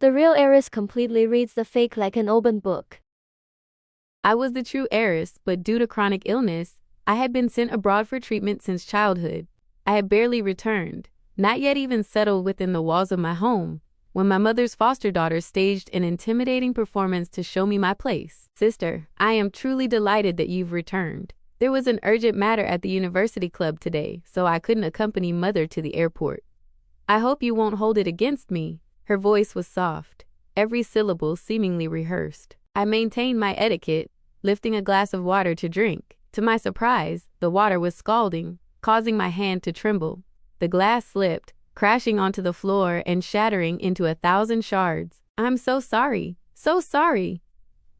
The real heiress completely reads the fake like an open book. I was the true heiress, but due to chronic illness, I had been sent abroad for treatment since childhood. I had barely returned, not yet even settled within the walls of my home, when my mother's foster daughter staged an intimidating performance to show me my place. Sister, I am truly delighted that you've returned. There was an urgent matter at the university club today, so I couldn't accompany Mother to the airport. I hope you won't hold it against me. Her voice was soft, every syllable seemingly rehearsed. I maintained my etiquette, lifting a glass of water to drink. To my surprise, the water was scalding, causing my hand to tremble. The glass slipped, crashing onto the floor and shattering into 1,000 shards. I'm so sorry, so sorry.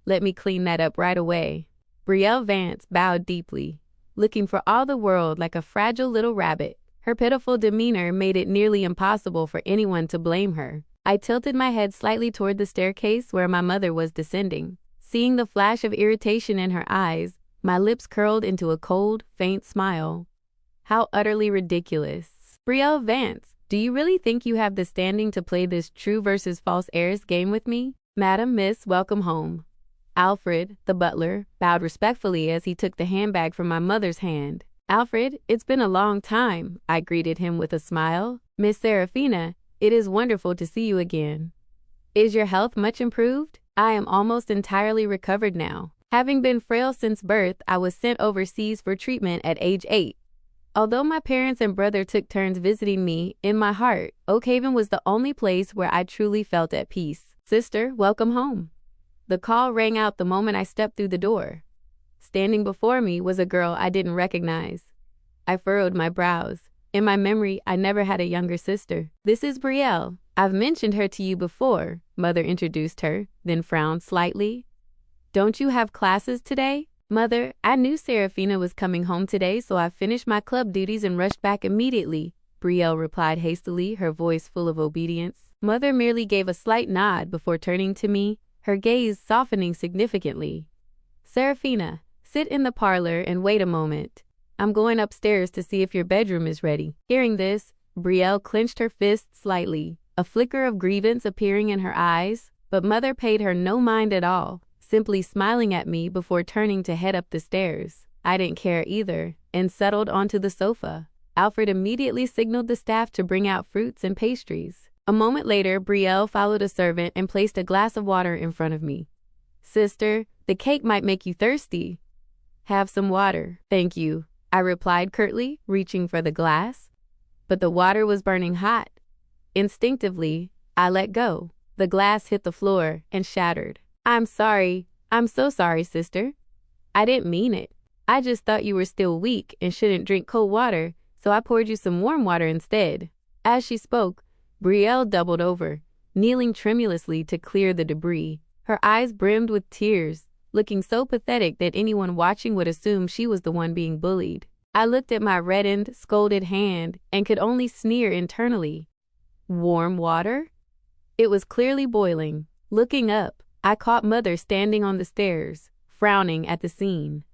Let me clean that up right away. Brielle Vance bowed deeply, looking for all the world like a fragile little rabbit. Her pitiful demeanor made it nearly impossible for anyone to blame her. I tilted my head slightly toward the staircase where my mother was descending. Seeing the flash of irritation in her eyes, my lips curled into a cold, faint smile. How utterly ridiculous. Brielle Vance, do you really think you have the standing to play this true versus false heiress game with me? Madam, Miss, welcome home. Alfred, the butler, bowed respectfully as he took the handbag from my mother's hand. Alfred, it's been a long time, I greeted him with a smile. Miss Serafina, it is wonderful to see you again. Is your health much improved? I am almost entirely recovered now. Having been frail since birth, I was sent overseas for treatment at age 8. Although my parents and brother took turns visiting me, in my heart, Oakhaven was the only place where I truly felt at peace. Sister, welcome home. The call rang out the moment I stepped through the door. Standing before me was a girl I didn't recognize. I furrowed my brows. In my memory, I never had a younger sister. This is Brielle. I've mentioned her to you before, Mother introduced her, then frowned slightly. Don't you have classes today? Mother, I knew Serafina was coming home today, so I finished my club duties and rushed back immediately, Brielle replied hastily, her voice full of obedience. Mother merely gave a slight nod before turning to me, her gaze softening significantly. Serafina, sit in the parlor and wait a moment. I'm going upstairs to see if your bedroom is ready. Hearing this, Brielle clenched her fist slightly, a flicker of grievance appearing in her eyes, but Mother paid her no mind at all, simply smiling at me before turning to head up the stairs. I didn't care either, and settled onto the sofa. Alfred immediately signaled the staff to bring out fruits and pastries. A moment later, Brielle followed a servant and placed a glass of water in front of me. Sister, the cake might make you thirsty. Have some water. Thank you, I replied curtly, reaching for the glass. But the water was burning hot. Instinctively, I let go. The glass hit the floor and shattered. I'm sorry. I'm so sorry, sister. I didn't mean it. I just thought you were still weak and shouldn't drink cold water, so I poured you some warm water instead. As she spoke, Brielle doubled over, kneeling tremulously to clear the debris. Her eyes brimmed with tears, looking so pathetic that anyone watching would assume she was the one being bullied. I looked at my reddened, scolded hand and could only sneer internally. Warm water? It was clearly boiling. Looking up, I caught Mother standing on the stairs, frowning at the scene.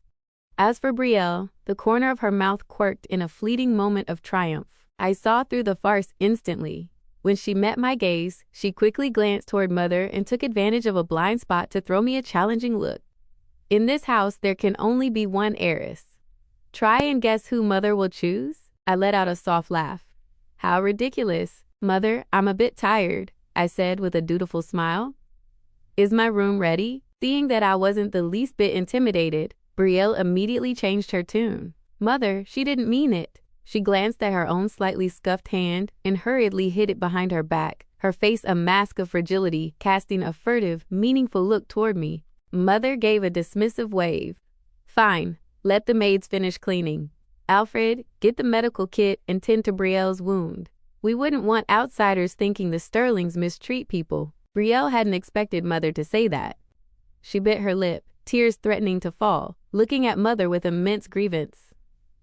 As for Brielle, the corner of her mouth quirked in a fleeting moment of triumph. I saw through the farce instantly. When she met my gaze, she quickly glanced toward Mother and took advantage of a blind spot to throw me a challenging look. In this house, there can only be one heiress. Try and guess who Mother will choose? I let out a soft laugh. How ridiculous. Mother, I'm a bit tired, I said with a dutiful smile. Is my room ready? Seeing that I wasn't the least bit intimidated, Brielle immediately changed her tune. Mother, she didn't mean it. She glanced at her own slightly scuffed hand and hurriedly hid it behind her back, her face a mask of fragility, casting a furtive, meaningful look toward me. Mother gave a dismissive wave. Fine, let the maids finish cleaning. Alfred, get the medical kit and tend to Brielle's wound. We wouldn't want outsiders thinking the Sterlings mistreat people. Brielle hadn't expected Mother to say that. She bit her lip, tears threatening to fall, looking at Mother with immense grievance.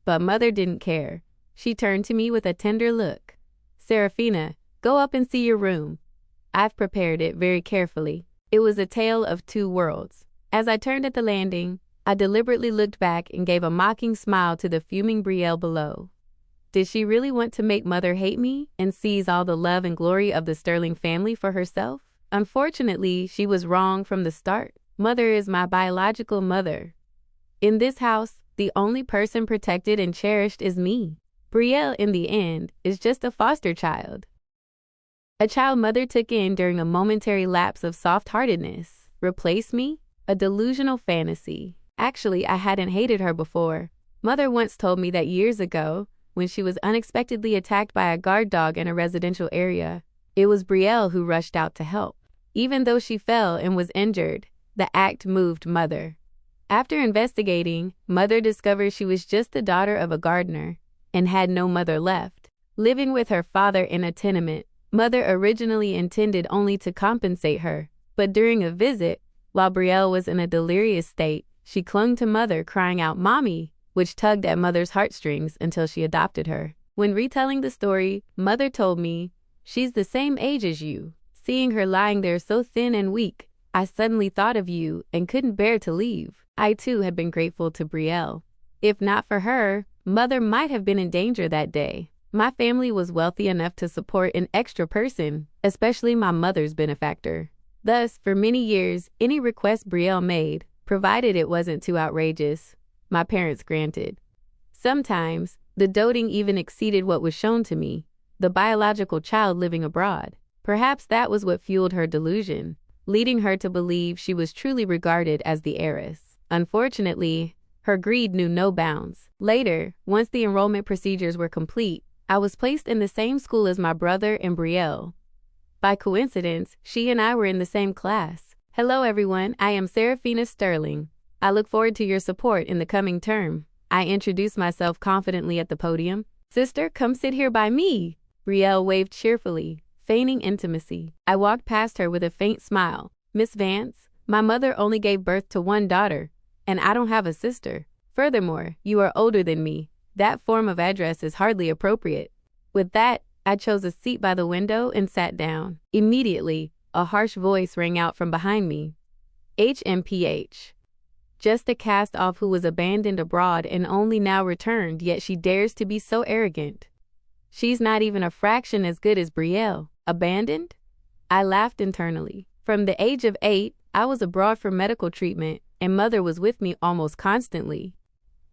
But Mother didn't care. She turned to me with a tender look. Serafina, go up and see your room. I've prepared it very carefully. It was a tale of two worlds. As I turned at the landing, I deliberately looked back and gave a mocking smile to the fuming Brielle below. Did she really want to make Mother hate me and seize all the love and glory of the Sterling family for herself? Unfortunately, she was wrong from the start. Mother is my biological mother. In this house, the only person protected and cherished is me. Brielle, in the end, is just a foster child. A child mother took in during a momentary lapse of soft-heartedness. Replace me? A delusional fantasy. Actually, I hadn't hated her before. Mother once told me that years ago, when she was unexpectedly attacked by a guard dog in a residential area, it was Brielle who rushed out to help. Even though she fell and was injured, the act moved Mother. After investigating, Mother discovered she was just the daughter of a gardener and had no mother left. Living with her father in a tenement, Mother originally intended only to compensate her, but during a visit, while Brielle was in a delirious state, she clung to Mother, crying out, "Mommy," which tugged at Mother's heartstrings until she adopted her. When retelling the story, Mother told me, "She's the same age as you." Seeing her lying there so thin and weak, I suddenly thought of you and couldn't bear to leave. I too had been grateful to Brielle. If not for her, Mother might have been in danger that day. My family was wealthy enough to support an extra person, especially my mother's benefactor. Thus, for many years, any request Brielle made, provided it wasn't too outrageous, my parents granted. Sometimes, the doting even exceeded what was shown to me, the biological child living abroad. Perhaps that was what fueled her delusion, leading her to believe she was truly regarded as the heiress. Unfortunately, her greed knew no bounds. Later, once the enrollment procedures were complete, I was placed in the same school as my brother and Brielle. By coincidence, she and I were in the same class. Hello everyone, I am Serafina Sterling. I look forward to your support in the coming term. I introduced myself confidently at the podium. Sister, come sit here by me. Brielle waved cheerfully, feigning intimacy. I walked past her with a faint smile. Miss Vance, my mother only gave birth to one daughter, and I don't have a sister. Furthermore, you are older than me. That form of address is hardly appropriate. With that, I chose a seat by the window and sat down. Immediately, a harsh voice rang out from behind me. HMPH. Just a cast-off who was abandoned abroad and only now returned, yet she dares to be so arrogant. She's not even a fraction as good as Brielle. Abandoned? I laughed internally. From the age of 8, I was abroad for medical treatment, and Mother was with me almost constantly.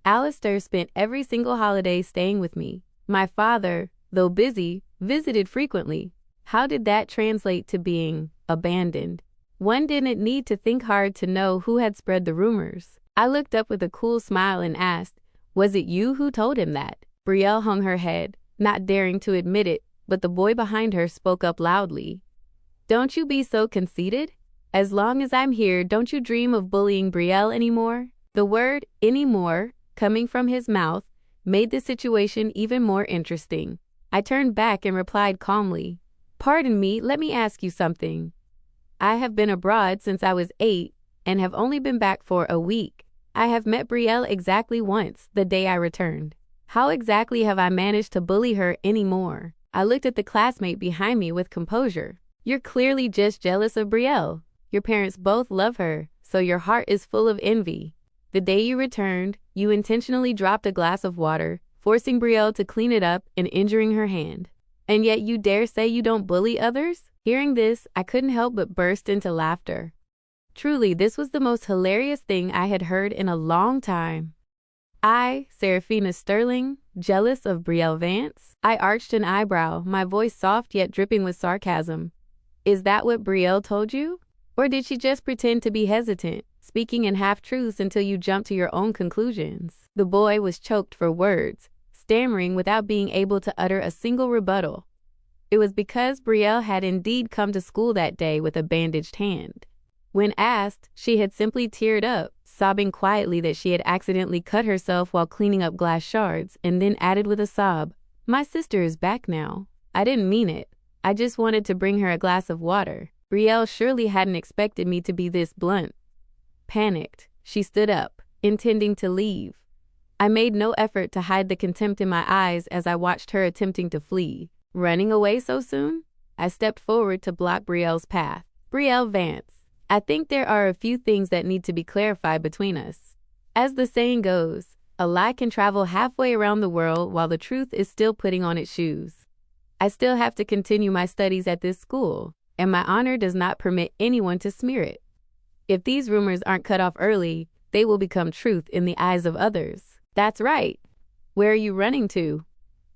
Alistair spent every single holiday staying with me. My father, though busy, visited frequently. How did that translate to being abandoned? One didn't need to think hard to know who had spread the rumors. I looked up with a cool smile and asked, "Was it you who told him that?" Brielle hung her head, not daring to admit it, but the boy behind her spoke up loudly. "Don't you be so conceited. As long as I'm here, don't you dream of bullying Brielle anymore?" The word "anymore" coming from his mouth made the situation even more interesting. I turned back and replied calmly, "Pardon me, let me ask you something. I have been abroad since I was 8 and have only been back for a week. I have met Brielle exactly once, the day I returned. How exactly have I managed to bully her anymore?" I looked at the classmate behind me with composure. "You're clearly just jealous of Brielle. Your parents both love her, so your heart is full of envy. The day you returned, you intentionally dropped a glass of water, forcing Brielle to clean it up and injuring her hand. And yet you dare say you don't bully others?" Hearing this, I couldn't help but burst into laughter. Truly, this was the most hilarious thing I had heard in a long time. I, Serafina Sterling, jealous of Brielle Vance? I arched an eyebrow, my voice soft yet dripping with sarcasm. Is that what Brielle told you? Or did she just pretend to be hesitant, speaking in half-truths until you jumped to your own conclusions? The boy was choked for words, stammering without being able to utter a single rebuttal. It was because Brielle had indeed come to school that day with a bandaged hand. When asked, she had simply teared up, sobbing quietly that she had accidentally cut herself while cleaning up glass shards, and then added with a sob, "My sister is back now. I didn't mean it. I just wanted to bring her a glass of water." Brielle surely hadn't expected me to be this blunt. Panicked, she stood up, intending to leave. I made no effort to hide the contempt in my eyes as I watched her attempting to flee. Running away so soon? I stepped forward to block Brielle's path. "Brielle Vance, I think there are a few things that need to be clarified between us. As the saying goes, a lie can travel halfway around the world while the truth is still putting on its shoes. I still have to continue my studies at this school, and my honor does not permit anyone to smear it. If these rumors aren't cut off early, they will become truth in the eyes of others. That's right. Where are you running to?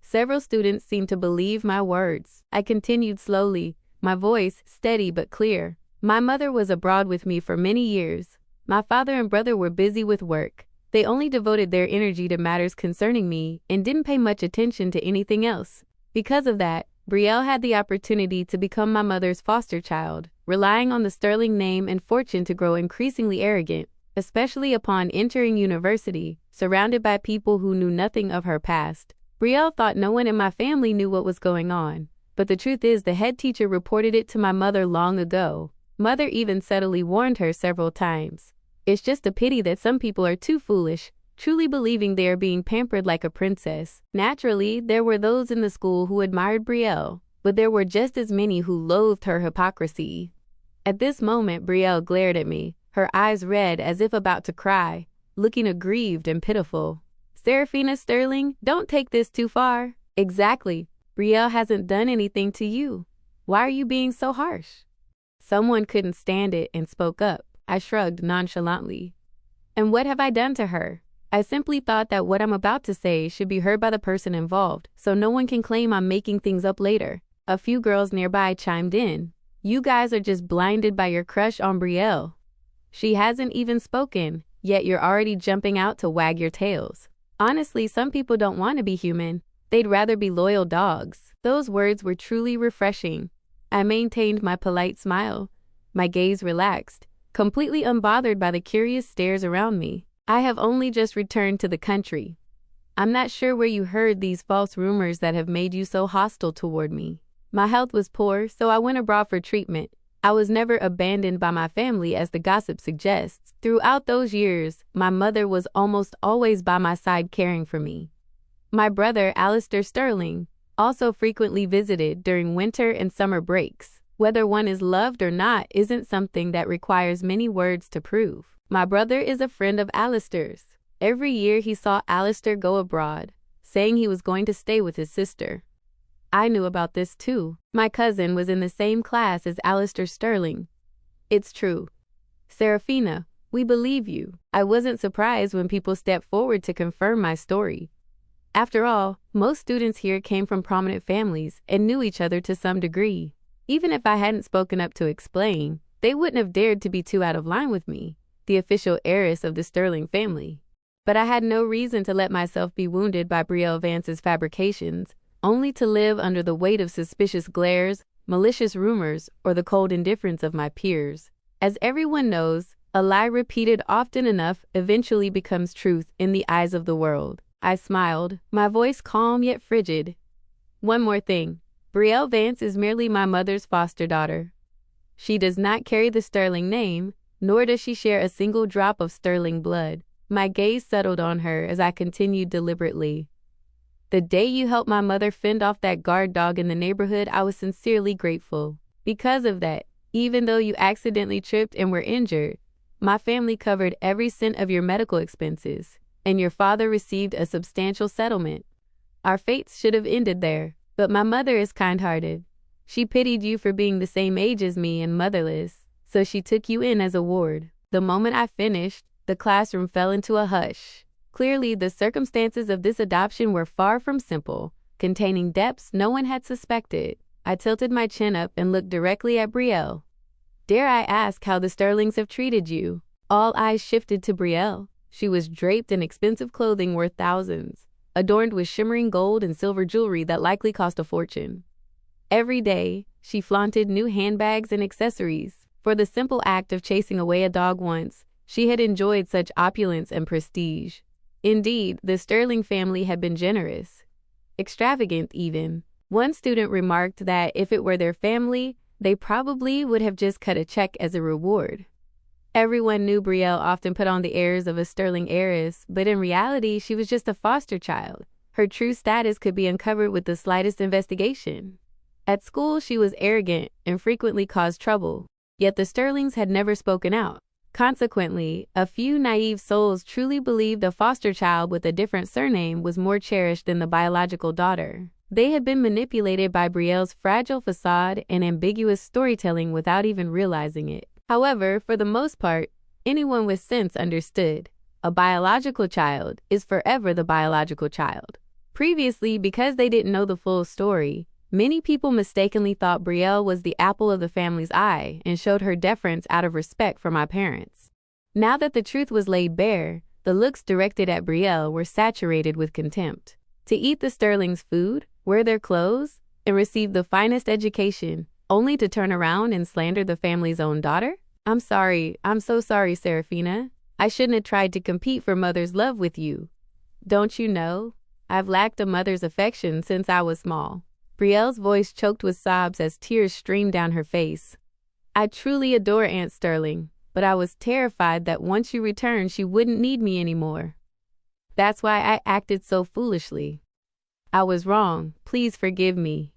Several students seemed to believe my words. I continued slowly, my voice steady but clear. My mother was abroad with me for many years. My father and brother were busy with work. They only devoted their energy to matters concerning me and didn't pay much attention to anything else. Because of that, Brielle had the opportunity to become my mother's foster child, relying on the sterling name and fortune to grow increasingly arrogant, especially upon entering university, surrounded by people who knew nothing of her past. Brielle thought no one in my family knew what was going on, but the truth is the head teacher reported it to my mother long ago. Mother even subtly warned her several times. It's just a pity that some people are too foolish, truly believing they are being pampered like a princess. Naturally, there were those in the school who admired Brielle, but there were just as many who loathed her hypocrisy. At this moment, Brielle glared at me, her eyes red as if about to cry, looking aggrieved and pitiful. Seraphina Sterling, don't take this too far. Exactly. Brielle hasn't done anything to you. Why are you being so harsh? Someone couldn't stand it and spoke up. I shrugged nonchalantly. And what have I done to her? I simply thought that what I'm about to say should be heard by the person involved, so no one can claim I'm making things up later. A few girls nearby chimed in. You guys are just blinded by your crush on Brielle. She hasn't even spoken, yet you're already jumping out to wag your tails. Honestly, some people don't want to be human. They'd rather be loyal dogs. Those words were truly refreshing. I maintained my polite smile, my gaze relaxed, completely unbothered by the curious stares around me. I have only just returned to the country. I'm not sure where you heard these false rumors that have made you so hostile toward me. My health was poor, so I went abroad for treatment. I was never abandoned by my family as the gossip suggests. Throughout those years, my mother was almost always by my side caring for me. My brother, Alistair Sterling, also frequently visited during winter and summer breaks. Whether one is loved or not isn't something that requires many words to prove. My brother is a friend of Alistair's. Every year he saw Alistair go abroad, saying he was going to stay with his sister. I knew about this too. My cousin was in the same class as Alistair Sterling. It's true. Seraphina, we believe you. I wasn't surprised when people stepped forward to confirm my story. After all, most students here came from prominent families and knew each other to some degree. Even if I hadn't spoken up to explain, they wouldn't have dared to be too out of line with me, the official heiress of the Sterling family. But I had no reason to let myself be wounded by Brielle Vance's fabrications, only to live under the weight of suspicious glares, malicious rumors, or the cold indifference of my peers. As everyone knows, a lie repeated often enough eventually becomes truth in the eyes of the world. I smiled, my voice calm yet frigid. One more thing. Brielle Vance is merely my mother's foster daughter. She does not carry the Sterling name, nor does she share a single drop of Sterling blood. My gaze settled on her as I continued deliberately. The day you helped my mother fend off that guard dog in the neighborhood, I was sincerely grateful. Because of that, even though you accidentally tripped and were injured, my family covered every cent of your medical expenses, and your father received a substantial settlement. Our fates should have ended there. But my mother is kind-hearted. She pitied you for being the same age as me and motherless, so she took you in as a ward. The moment I finished, the classroom fell into a hush. Clearly, the circumstances of this adoption were far from simple, containing depths no one had suspected. I tilted my chin up and looked directly at Brielle. Dare I ask how the Sterlings have treated you? All eyes shifted to Brielle. She was draped in expensive clothing worth thousands, adorned with shimmering gold and silver jewelry that likely cost a fortune. Every day, she flaunted new handbags and accessories. For the simple act of chasing away a dog once, she had enjoyed such opulence and prestige. Indeed, the Sterling family had been generous, extravagant even. One student remarked that if it were their family, they probably would have just cut a check as a reward. Everyone knew Brielle often put on the airs of a Sterling heiress, but in reality, she was just a foster child. Her true status could be uncovered with the slightest investigation. At school, she was arrogant and frequently caused trouble, yet the Sterlings had never spoken out. Consequently, a few naive souls truly believed a foster child with a different surname was more cherished than the biological daughter. They had been manipulated by Brielle's fragile facade and ambiguous storytelling without even realizing it. However, for the most part, anyone with sense understood. A biological child is forever the biological child. Previously, because they didn't know the full story, many people mistakenly thought Brielle was the apple of the family's eye and showed her deference out of respect for my parents. Now that the truth was laid bare, the looks directed at Brielle were saturated with contempt. To eat the Sterlings' food, wear their clothes, and receive the finest education, only to turn around and slander the family's own daughter? I'm so sorry, Serafina. I shouldn't have tried to compete for mother's love with you. Don't you know? I've lacked a mother's affection since I was small. Brielle's voice choked with sobs as tears streamed down her face. I truly adore Aunt Sterling, but I was terrified that once you returned she wouldn't need me anymore. That's why I acted so foolishly. I was wrong. Please forgive me.